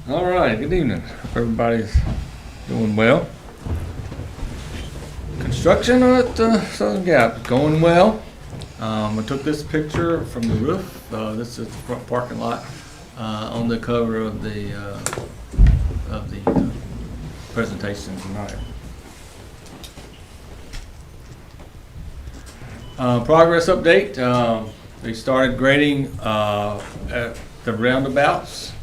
All right, good evening. Hope everybody's doing well. Construction at Southern Gap going well. I took this picture from the roof. This is the front parking lot on the cover of the presentation tonight. Progress update. They started grading at the roundabouts.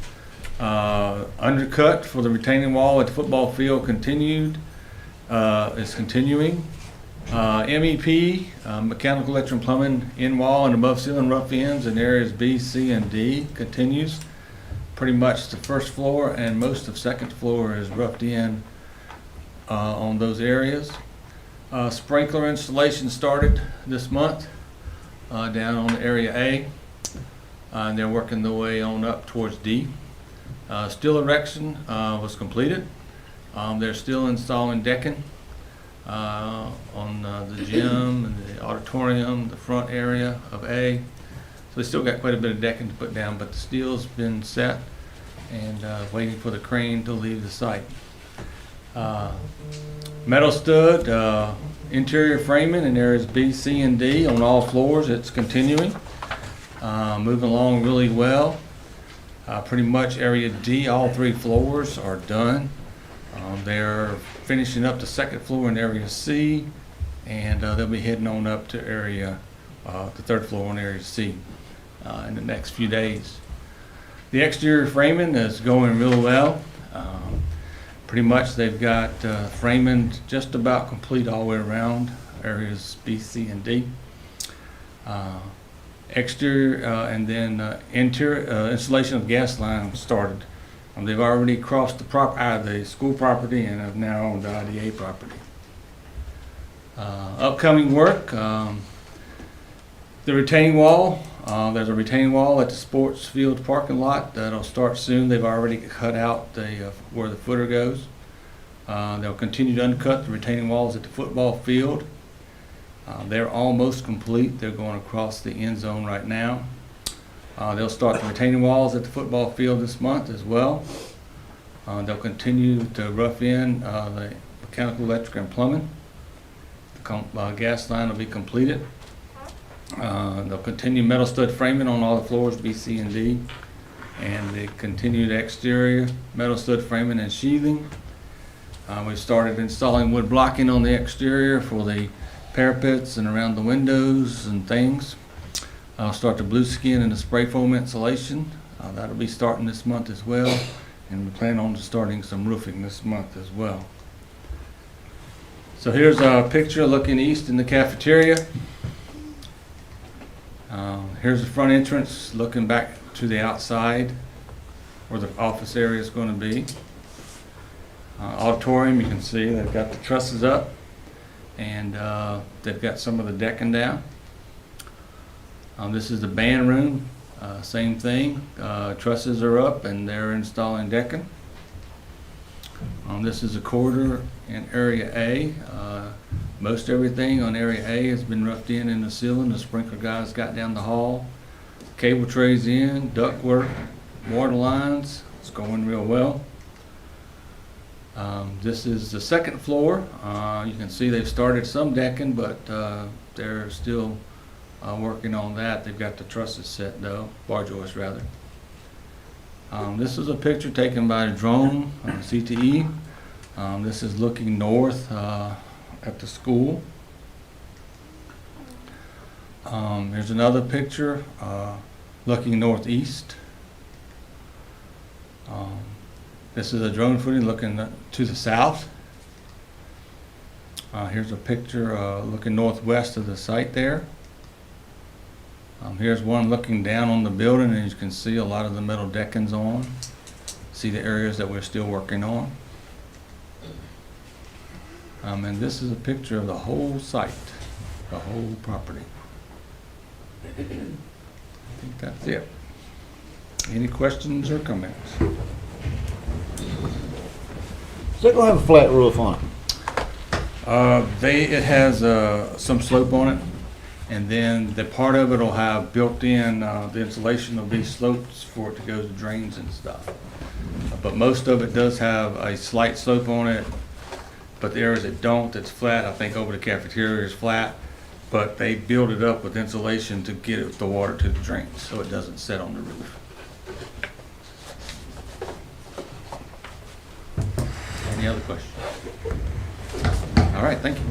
Undercut for the retaining wall at the football field is continuing. MEP, mechanical, electrical, and plumbing in wall and above ceiling rough ends in areas B, C, and D continues. Pretty much the first floor and most of second floor is roughed in on those areas. Sprinkler installation started this month down on area A, and they're working their way on up towards D. Steel erection was completed. They're still installing decking on the gym and the auditorium, the front area of A. So they still got quite a bit of decking to put down, but the steel's been set and waiting for the crane to leave the site. Metal stud, interior framing in areas B, C, and D on all floors. It's continuing, moving along really well. Pretty much area D, all 3 floors are done. They're finishing up the second floor in area C, and they'll be heading on up to area, the third floor in area C in the next few days. The exterior framing is going real well. Pretty much they've got framing just about complete all the way around areas B, C, and D. Exterior and then interior installation of gas line started. They've already crossed the school property and have now on the IDA property. Upcoming work, the retaining wall. There's a retaining wall at the sports field parking lot that'll start soon. They've already cut out where the footer goes. They'll continue to undercut the retaining walls at the football field. They're almost complete. They're going across the end zone right now. They'll start the retaining walls at the football field this month as well. They'll continue to rough in the mechanical, electric, and plumbing. The gas line will be completed. They'll continue metal stud framing on all the floors B, C, and D. And they continue the exterior metal stud framing and sheathing. We started installing wood blocking on the exterior for the parapets and around the windows and things. I'll start the blue skin and the spray foam insulation. That'll be starting this month as well, and we plan on starting some roofing this month as well. So here's a picture looking east in the cafeteria. Here's the front entrance looking back to the outside where the office area is going to be. Auditorium, you can see they've got the trusses up, and they've got some of the decking down. This is the band room, same thing. Trusses are up and they're installing decking. This is a corridor in area A. Most everything on area A has been roughed in the ceiling. The sprinkler guys got down the hall. Cable trays in, duct work, water lines. It's going real well. This is the second floor. You can see they've started some decking, but they're still working on that. They've got the trusses set though, bar joists rather. This is a picture taken by a drone on CTE. This is looking north at the school. Here's another picture looking northeast. This is a drone footage looking to the south. Here's a picture looking northwest of the site there. Here's one looking down on the building, and you can see a lot of the metal deckings on. See the areas that we're still working on. And this is a picture of the whole site, the whole property. I think that's it. Any questions or comments? Is it going to have a flat roof on it? It has some slope on it, And then the part of it will have built-in, the insulation will be slopes for it to go to drains and stuff. But most of it does have a slight slope on it, but the areas that don't, it's flat. I think over the cafeteria is flat, but they build it up with insulation to get the water to the drains, so it doesn't sit on the roof. Any other questions? All right, thank you.